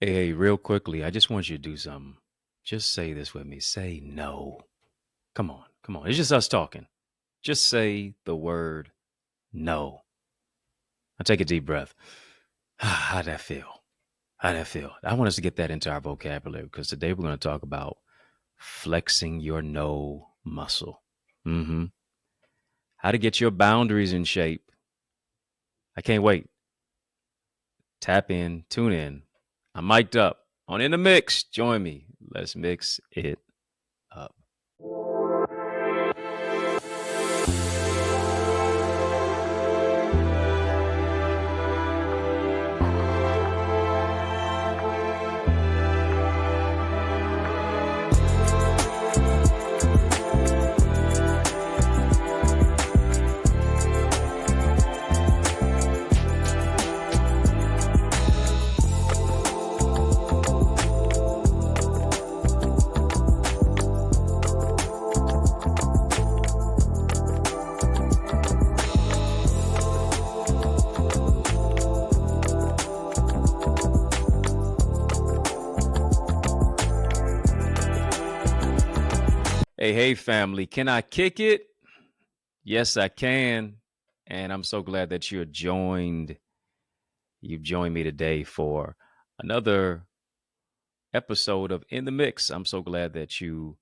Hey, real quickly, I just want you to do something. Just say this with me. Say no. Come on, come on. It's just us talking. Just say the word no. Now take a deep breath. How'd that feel? How'd that feel? I want us to get that into our vocabulary because today we're going to talk about flexing your no muscle. Mm-hmm. How to get your boundaries in shape. I can't wait. Tap in, tune in. I'm mic'd up on In the Mix. Join me. Let's mix it up. Hey, hey, family. Can I kick it? Yes, I can. And I'm so glad that you've joined me today for another episode of In the Mix. I'm so glad that you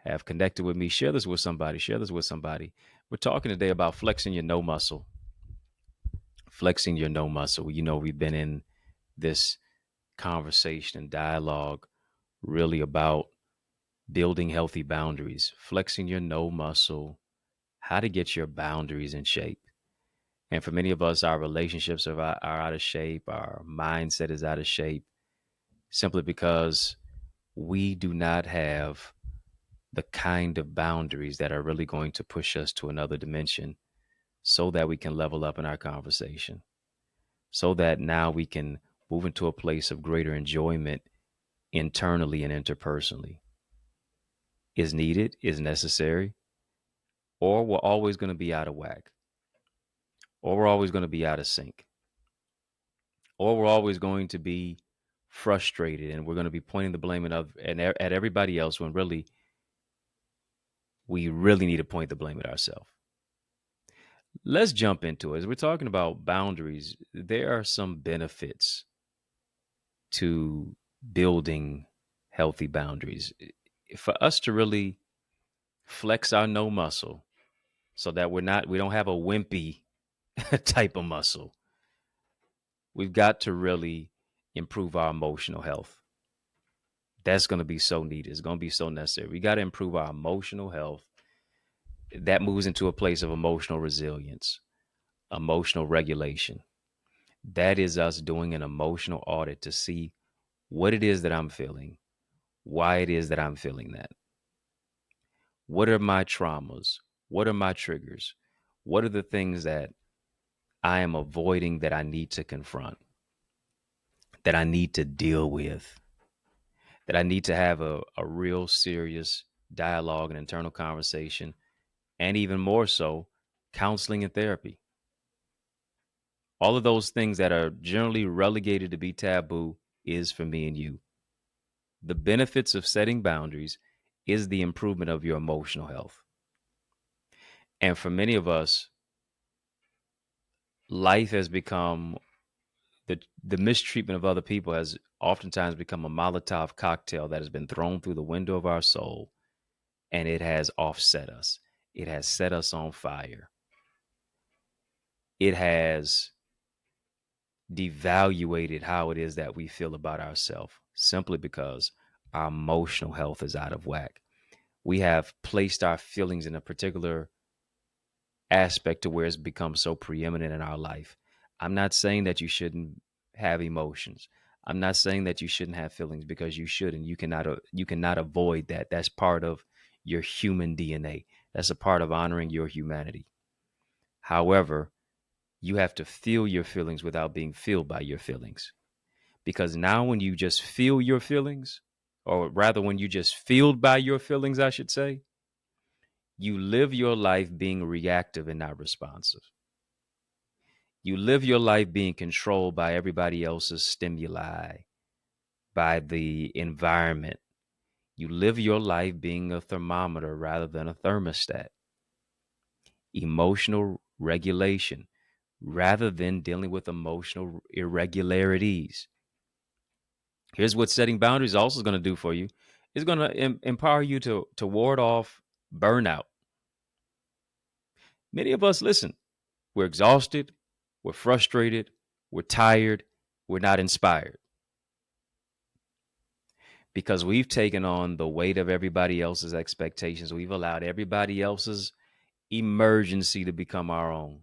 have connected with me. Share this with somebody. Share this with somebody. We're talking today about flexing your no muscle. Flexing your no muscle. We've been in this conversation and dialogue really about building healthy boundaries, flexing your no muscle, how to get your boundaries in shape. And for many of us, our relationships are out of shape, our mindset is out of shape, simply because we do not have the kind of boundaries that are really going to push us to another dimension so that we can level up in our conversation, so that now we can move into a place of greater enjoyment internally and interpersonally. Is needed, is necessary, or we're always going to be out of whack, or we're always going to be out of sync, or we're always going to be frustrated and we're going to be pointing the blame at everybody else when really we really need to point the blame at ourselves. Let's jump into it. As we're talking about boundaries, there are some benefits to building healthy boundaries. For us to really flex our no muscle so that we don't have a wimpy type of muscle, we've got to really improve our emotional health. That's going to be so needed. It's going to be so necessary. We got to improve our emotional health. That moves into a place of emotional resilience, emotional regulation. That is us doing an emotional audit to see what it is that I'm feeling, why it is that I'm feeling that. What are my traumas? What are my triggers? What are the things that I am avoiding that I need to confront, that I need to deal with, that I need to have a real serious dialogue and internal conversation, and even more so, counseling and therapy. All of those things that are generally relegated to be taboo is for me and you. The benefits of setting boundaries is the improvement of your emotional health. And for many of us, life has become the mistreatment of other people has oftentimes become a Molotov cocktail that has been thrown through the window of our soul, and it has offset us. It has set us on fire. It has devaluated how it is that we feel about ourselves simply because our emotional health is out of whack. We have placed our feelings in a particular aspect to where it's become so preeminent in our life. I'm not saying that you shouldn't have emotions. I'm not saying that you shouldn't have feelings, because you should, and you cannot avoid that. That's part of your human DNA. That's a part of honoring your humanity. However, you have to feel your feelings without being filled by your feelings. Because now when you just feel your feelings, or rather when you just filled by your feelings, I should say, you live your life being reactive and not responsive. You live your life being controlled by everybody else's stimuli, by the environment. You live your life being a thermometer rather than a thermostat. Emotional regulation rather than dealing with emotional irregularities. Here's what setting boundaries also is going to do for you. It's going to empower you to ward off burnout. Many of us, listen, we're exhausted, we're frustrated, we're tired, we're not inspired because we've taken on the weight of everybody else's expectations. We've allowed everybody else's emergency to become our own.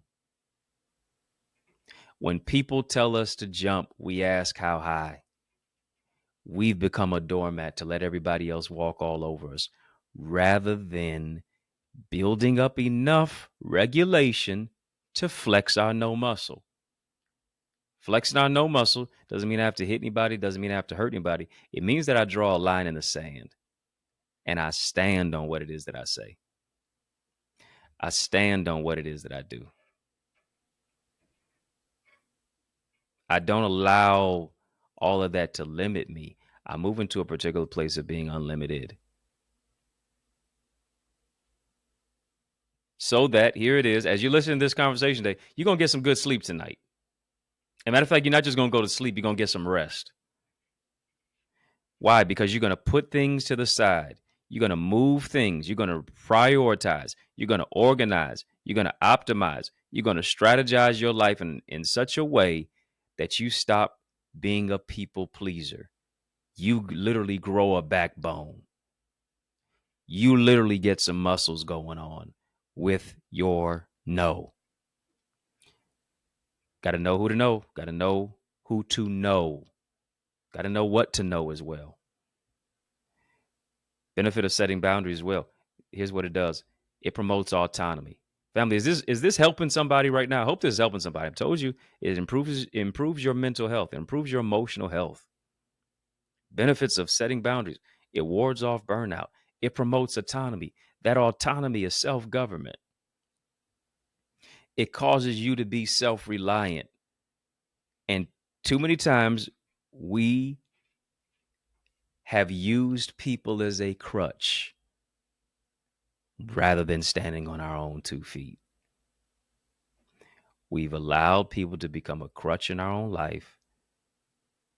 When people tell us to jump, we ask how high. We've become a doormat to let everybody else walk all over us rather than building up enough regulation to flex our no muscle. Flexing our no muscle doesn't mean I have to hit anybody, doesn't mean I have to hurt anybody. It means that I draw a line in the sand and I stand on what it is that I say. I stand on what it is that I do. I don't allow all of that to limit me. I move into a particular place of being unlimited. So that, here it is, as you listen to this conversation today, you're going to get some good sleep tonight. As a matter of fact, you're not just going to go to sleep, you're going to get some rest. Why? Because you're going to put things to the side. You're going to move things. You're going to prioritize. You're going to organize. You're going to optimize. You're going to strategize your life in such a way that you stop being a people pleaser. You literally grow a backbone. You literally get some muscles going on with your no. Got to know who to know. Got to know who to know. Got to know what to know as well. Benefit of setting boundaries as well. Here's what it does. It promotes autonomy. Family, is this helping somebody right now? I hope this is helping somebody. I've told you it improves your mental health, it improves your emotional health. Benefits of setting boundaries. It wards off burnout. It promotes autonomy. That autonomy is self-government. It causes you to be self-reliant. And too many times we have used people as a crutch rather than standing on our own 2 feet. We've allowed people to become a crutch in our own life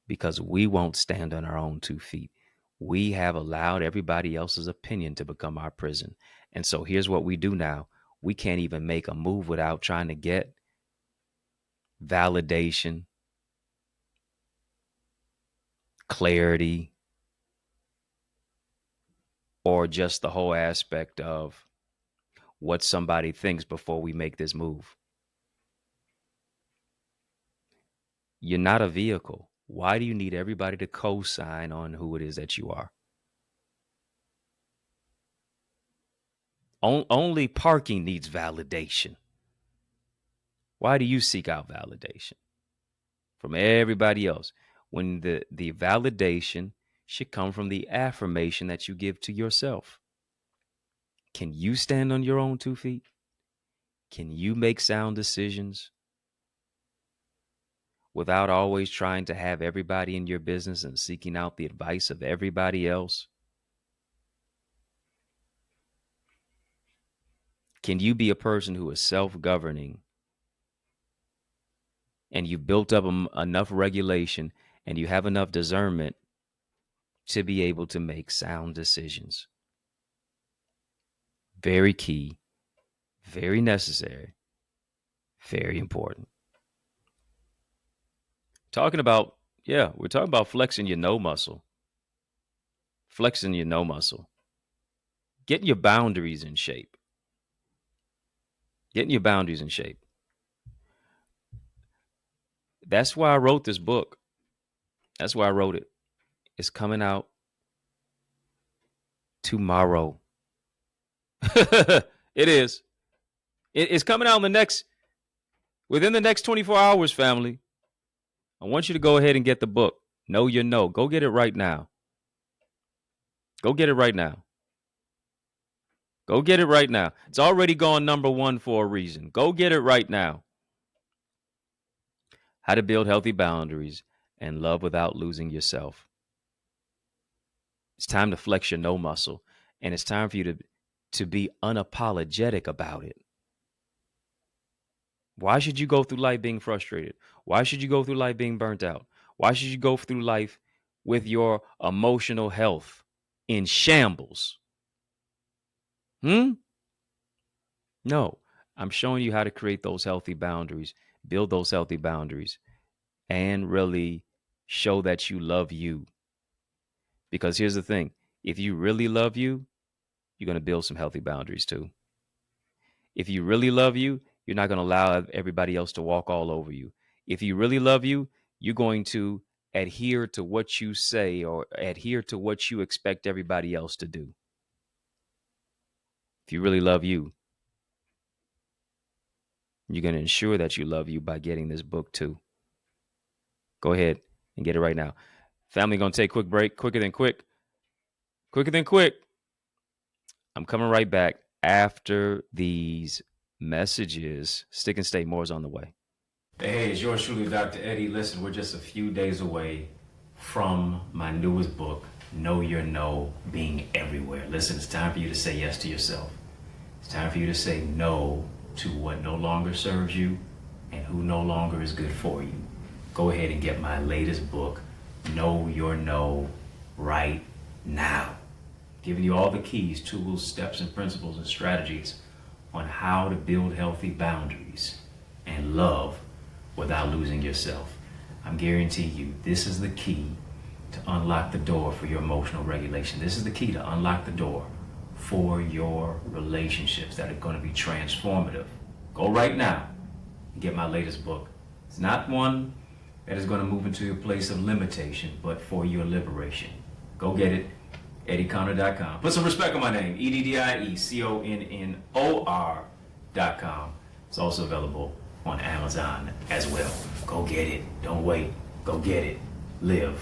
because we won't stand on our own 2 feet. We have allowed everybody else's opinion to become our prison. And so here's what we do now. We can't even make a move without trying to get validation, clarity, or just the whole aspect of what somebody thinks before we make this move. You're not a vehicle. Why do you need everybody to co-sign on who it is that you are? Only parking needs validation. Why do you seek out validation from everybody else when the validation should come from the affirmation that you give to yourself? Can you stand on your own 2 feet? Can you make sound decisions without always trying to have everybody in your business and seeking out the advice of everybody else? Can you be a person who is self-governing and you've built up enough regulation and you have enough discernment to be able to make sound decisions? Very key, very necessary, very important. We're talking about flexing your no muscle. Flexing your no muscle. Getting your boundaries in shape. Getting your boundaries in shape. That's why I wrote this book. That's why I wrote it. It's coming out tomorrow. It is. It's coming out within the next 24 hours, family. I want you to go ahead and get the book. Know your no. Go get it right now. Go get it right now. Go get it right now. It's already gone #1 for a reason. Go get it right now. How to build healthy boundaries and love without losing yourself. It's time to flex your no muscle. And it's time for you to be unapologetic about it. Why should you go through life being frustrated? Why should you go through life being burnt out? Why should you go through life with your emotional health in shambles? No, I'm showing you how to create those healthy boundaries, build those healthy boundaries, and really show that you love you. Because here's the thing, if you really love you, you're going to build some healthy boundaries too. If you really love you, you're not going to allow everybody else to walk all over you. If you really love you, you're going to adhere to what you say or adhere to what you expect everybody else to do. If you really love you, you're going to ensure that you love you by getting this book too. Go ahead and get it right now. Family, going to take a quick break. Quicker than quick. I'm coming right back after these messages. Stick and stay. More is on the way. Hey, it's yours truly, Dr. Eddie. Listen, we're just a few days away from my newest book, Know Your No, being everywhere. Listen, it's time for you to say yes to yourself. It's time for you to say no to what no longer serves you and who no longer is good for you. Go ahead and get my latest book, Know Your No, right now. Giving you all the keys, tools, steps, and principles and strategies on how to build healthy boundaries and love without losing yourself. I'm guaranteeing you, this is the key to unlock the door for your emotional regulation. This is the key to unlock the door for your relationships that are going to be transformative. Go right now and get my latest book. It's not one that is going to move into a place of limitation, but for your liberation. Go get it. EddieConnor.com. Put some respect on my name. EddieConnor.com. It's also available on Amazon as well. Go get it. Don't wait. Go get it. Live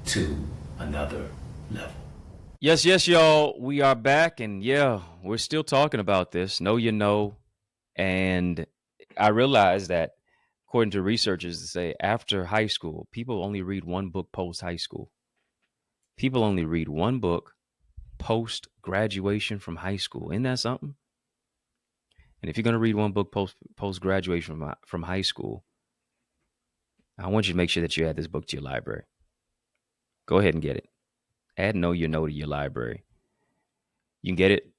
to another level. Yes, y'all. We are back, and yeah, we're still talking about this. Know you know. And I realized that according to researchers, to say after high school, people only read one book post high school. People only read one book post graduation from high school. Isn't that something? And if you're going to read one book post graduation from high school, I want you to make sure that you add this book to your library. Go ahead and get it. Add Know Your No to your library. You can get it,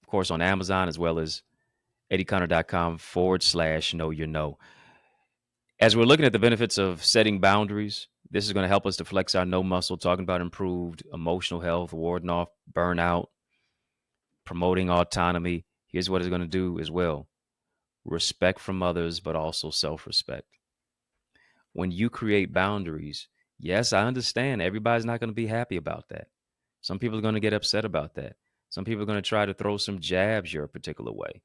of course, on Amazon as well as EddieConnor.com/Know Your No. As we're looking at the benefits of setting boundaries, this is going to help us to flex our no muscle, talking about improved emotional health, warding off burnout, promoting autonomy. Here's what it's going to do as well. Respect from others, but also self-respect. When you create boundaries, yes, I understand everybody's not going to be happy about that. Some people are going to get upset about that. Some people are going to try to throw some jabs your particular way.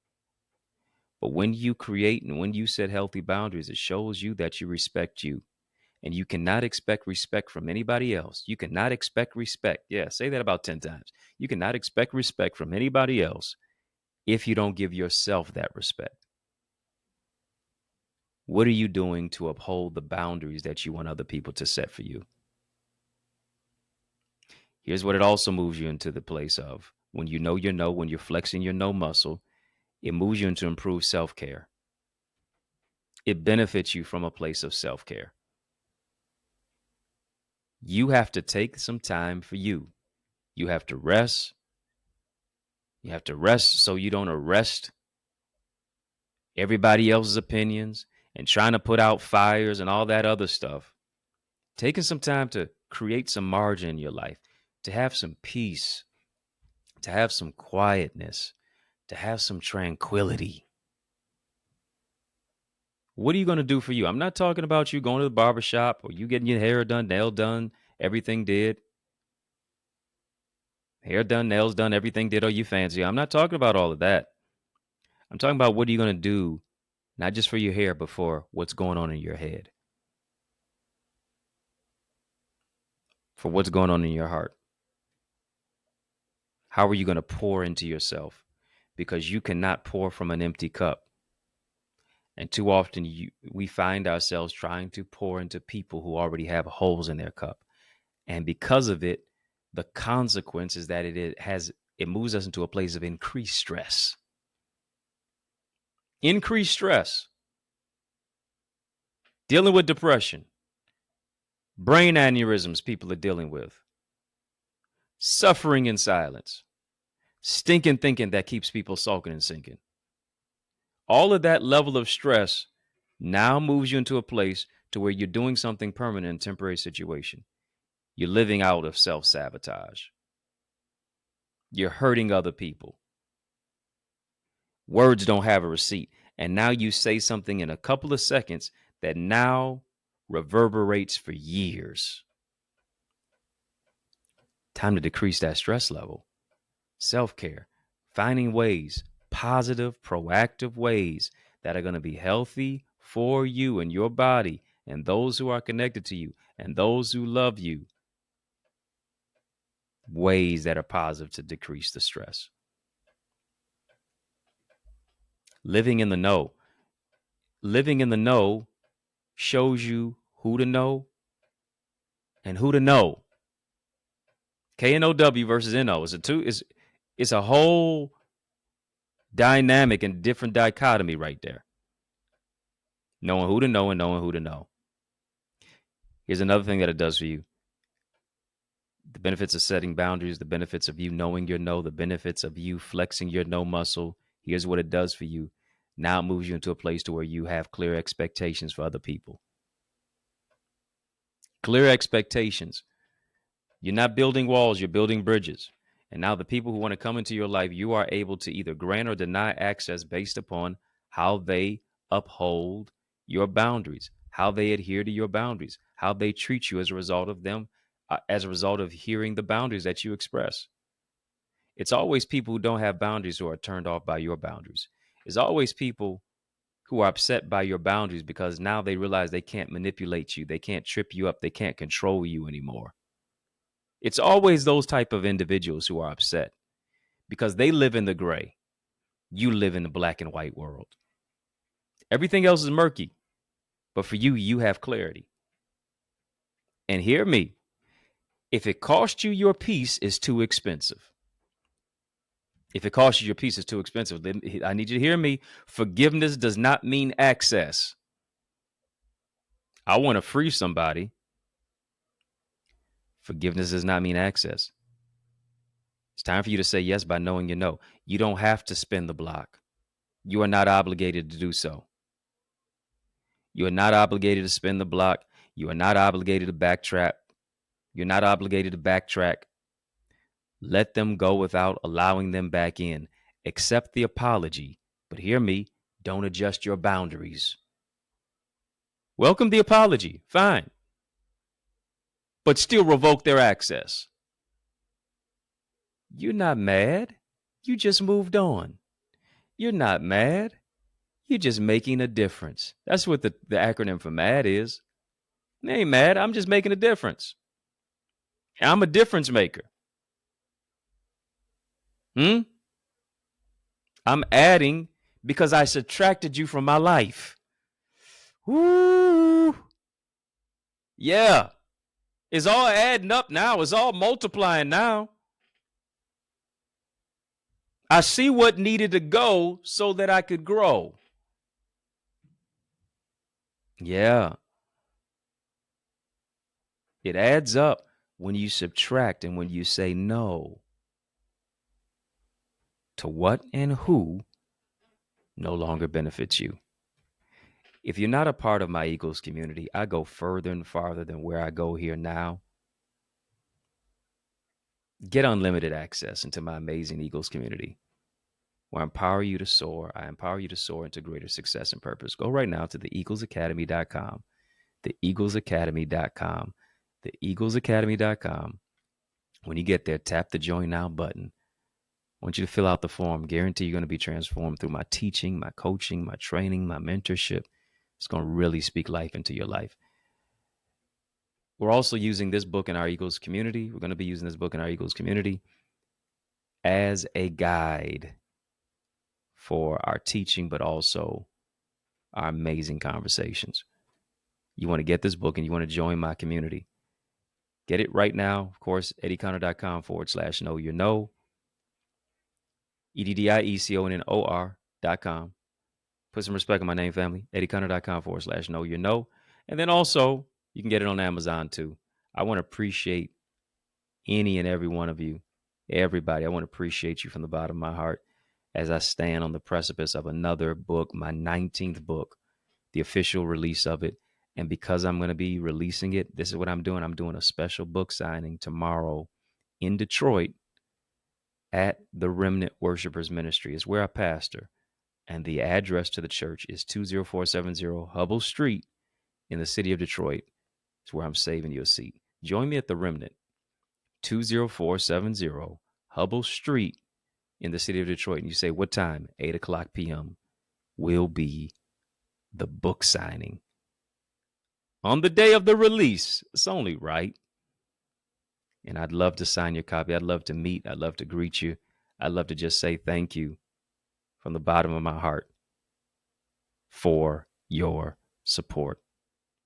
But when you create and when you set healthy boundaries, it shows you that you respect you. And you cannot expect respect from anybody else. You cannot expect respect. Yeah, say that about 10 times. You cannot expect respect from anybody else if you don't give yourself that respect. What are you doing to uphold the boundaries that you want other people to set for you? Here's what it also moves you into the place of. When you know your no, when you're flexing your no muscle, it moves you into improved self-care. It benefits you from a place of self-care. You have to take some time for you. You have to rest. You have to rest so you don't arrest everybody else's opinions and trying to put out fires and all that other stuff. Taking some time to create some margin in your life, to have some peace, to have some quietness, to have some tranquility. What are you going to do for you? I'm not talking about you going to the barbershop or you getting your hair done, nail done, everything did. Hair done, nails done, everything did, or you fancy. I'm not talking about all of that. I'm talking about what are you going to do, not just for your hair, but for what's going on in your head, for what's going on in your heart. How are you going to pour into yourself? Because you cannot pour from an empty cup. And too often we find ourselves trying to pour into people who already have holes in their cup. And because of it, the consequence is that it moves us into a place of increased stress. Increased stress. Dealing with depression, brain aneurysms people are dealing with, suffering in silence, stinking thinking that keeps people sulking and sinking. All of that level of stress now moves you into a place to where you're doing something permanent in a temporary situation. You're living out of self-sabotage. You're hurting other people. Words don't have a receipt. And now you say something in a couple of seconds that now reverberates for years. Time to decrease that stress level. Self-care, finding ways, positive, proactive ways that are going to be healthy for you and your body and those who are connected to you and those who love you. Ways that are positive to decrease the stress. Living in the know. Living in the know shows you who to know and who to know. K-N-O-W versus N-O. It's a whole dynamic and different dichotomy right there. Knowing who to know and knowing who to know. Here's another thing that it does for you. The benefits of setting boundaries, the benefits of you knowing your no, the benefits of you flexing your no muscle. Here's what it does for you. Now it moves you into a place to where you have clear expectations for other people. Clear expectations. You're not building walls, you're building bridges. And now the people who want to come into your life, you are able to either grant or deny access based upon how they uphold your boundaries, how they adhere to your boundaries, how they treat you as a result of them, as a result of hearing the boundaries that you express. It's always people who don't have boundaries who are turned off by your boundaries. It's always people who are upset by your boundaries because now they realize they can't manipulate you. They can't trip you up. They can't control you anymore. It's always those type of individuals who are upset because they live in the gray. You live in the black and white world. Everything else is murky, but for you, you have clarity. And hear me, if it costs you your peace, it's too expensive. If it costs you your peace, it's too expensive. Then I need you to hear me. Forgiveness does not mean access. I want to free somebody. Forgiveness does not mean access. It's time for you to say yes by knowing you know. You don't have to spin the block. You are not obligated to do so. You are not obligated to spin the block. You are not obligated to backtrack. You're not obligated to backtrack. Let them go without allowing them back in. Accept the apology, but hear me, don't adjust your boundaries. Welcome the apology, fine, but still revoke their access. You're not mad. You just moved on. You're not mad. You're just making a difference. That's what the acronym for MAD is. I ain't mad. I'm just making a difference. I'm a difference maker. I'm adding because I subtracted you from my life. Woo. Yeah. It's all adding up now. It's all multiplying now. I see what needed to go so that I could grow. Yeah. It adds up when you subtract and when you say no to what and who no longer benefits you. If you're not a part of my Eagles community, I go further and farther than where I go here now. Get unlimited access into my amazing Eagles community where I empower you to soar. I empower you to soar into greater success and purpose. Go right now to theeaglesacademy.com, theeaglesacademy.com, theeaglesacademy.com. When you get there, tap the Join Now button. I want you to fill out the form. Guarantee you're going to be transformed through my teaching, my coaching, my training, my mentorship. It's going to really speak life into your life. We're also using this book in our Eagles community. We're going to be using this book in our Eagles community as a guide for our teaching, but also our amazing conversations. You want to get this book and you want to join my community. Get it right now. Of course, EddieConnor.com/know your know. EddieConnor.com. Put some respect on my name, family. EddieConnor.com/know your know. And then also, you can get it on Amazon too. I want to appreciate any and every one of you, everybody. I want to appreciate you from the bottom of my heart as I stand on the precipice of another book, my 19th book, the official release of it. And because I'm going to be releasing it, this is what I'm doing. I'm doing a special book signing tomorrow in Detroit at the Remnant Worshipers Ministry. It's where I pastor. And the address to the church is 20470 Hubble Street in the city of Detroit. It's where I'm saving you a seat. Join me at the Remnant, 20470 Hubble Street in the city of Detroit. And you say, what time? 8 o'clock p.m. will be the book signing. On the day of the release. It's only right. And I'd love to sign your copy. I'd love to meet. I'd love to greet you. I'd love to just say thank you from the bottom of my heart for your support.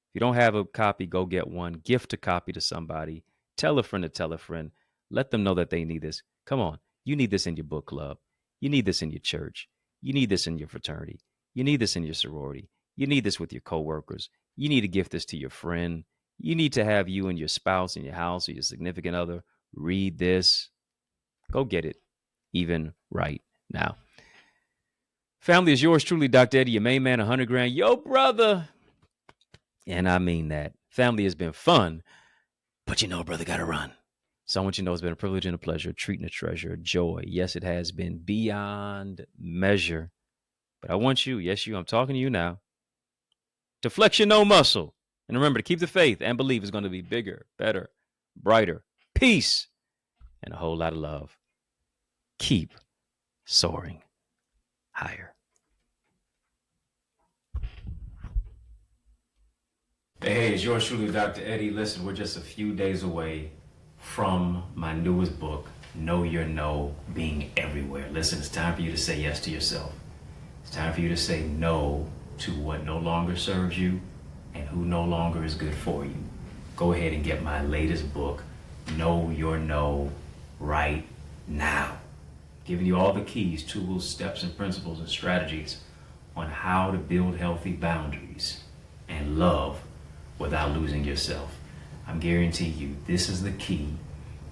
If you don't have a copy, go get one. Gift a copy to somebody. Tell a friend to tell a friend. Let them know that they need this. Come on. You need this in your book club. You need this in your church. You need this in your fraternity. You need this in your sorority. You need this with your coworkers. You need to gift this to your friend. You need to have you and your spouse in your house or your significant other read this. Go get it, even right now. Family is yours truly, Dr. Eddie, your main man, 100 grand. Yo, brother. And I mean that. Family has been fun, but you know, brother, got to run. So I want you to know it's been a privilege and a pleasure, a treat and a treasure, a joy. Yes, it has been beyond measure. But I want you, yes, you, I'm talking to you now, to flex your no muscle. And remember to keep the faith and believe it's going to be bigger, better, brighter, peace, and a whole lot of love. Keep soaring higher. Hey, it's yours truly, Dr. Eddie. Listen, we're just a few days away from my newest book, Know Your No, being everywhere. Listen, it's time for you to say yes to yourself. It's time for you to say no to what no longer serves you and who no longer is good for you. Go ahead and get my latest book, Know Your No, right now. Giving you all the keys, tools, steps, and principles and strategies on how to build healthy boundaries and love without losing yourself. I'm guaranteeing you, this is the key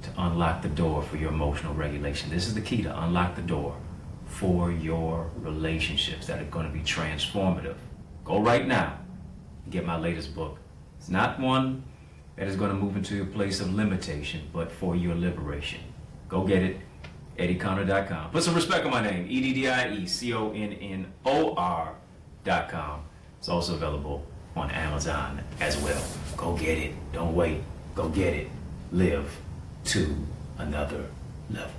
to unlock the door for your emotional regulation. This is the key to unlock the door for your relationships that are going to be transformative. Go right now and get my latest book. It's not one that is going to move into a place of limitation, but for your liberation. Go get it, EddieConnor.com. Put some respect on my name, EddieConnor.com. It's also available on Amazon as well. Go get it. Don't wait. Go get it. Live to another level.